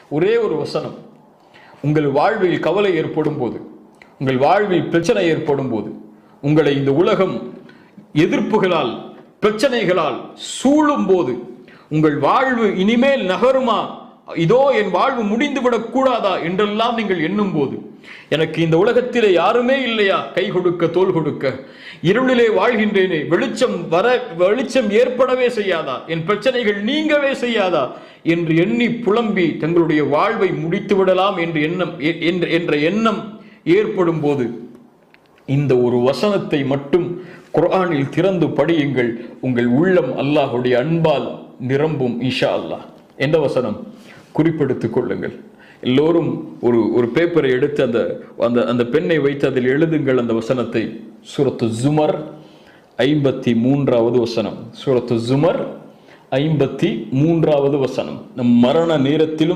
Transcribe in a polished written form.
ஒரே ஒரு வசனம். உங்கள் வாழ்வில் கவலை ஏற்படும் போது, உங்கள் வாழ்வில் பிரச்சனை ஏற்படும் போது, உங்களை இந்த உலகம் எதிர்ப்புகளால் பிரச்சனைகளால் சூழும் போது, உங்கள் வாழ்வு இனிமேல் நகருமா, இதோ என் வாழ்வு முடிந்துவிடக் கூடாதா என்றெல்லாம் நீங்கள் எண்ணும் போது, எனக்கு இந்த உலகத்திலே யாருமே இல்லையா கை கொடுக்க தோள் கொடுக்க, இருளிலே வாழ்கின்றேனே, வெளிச்சம் ஏற்படவே செய்யாதா, என் பிரச்சனைகள் நீங்கவே செய்யாதா என்று எண்ணி புலம்பி தங்களுடைய வாழ்வை முடித்து விடலாம் என்ற எண்ணம் ஏற்படும் போது, இந்த ஒரு வசனத்தை மட்டும் குர்ஆனில் திறந்து படியுங்கள். உங்கள் உள்ளம் அல்லாஹ்வுடைய அன்பால் நிரம்பும் இன்ஷா அல்லாஹ். எந்த வசனம்? குறிப்பெடுத்துக் கொள்ளுங்கள். எல்லோரும் ஒரு பேப்பரை எடுத்து அந்த பெண்ணை வைத்து அதில் எழுதுங்கள் அந்த வசனத்தை. சூரத்து ஜுமர் 53வது வசனம். சூரத்து ஜுமர் 53வது வசனம். நம் மரண நேரத்திலும்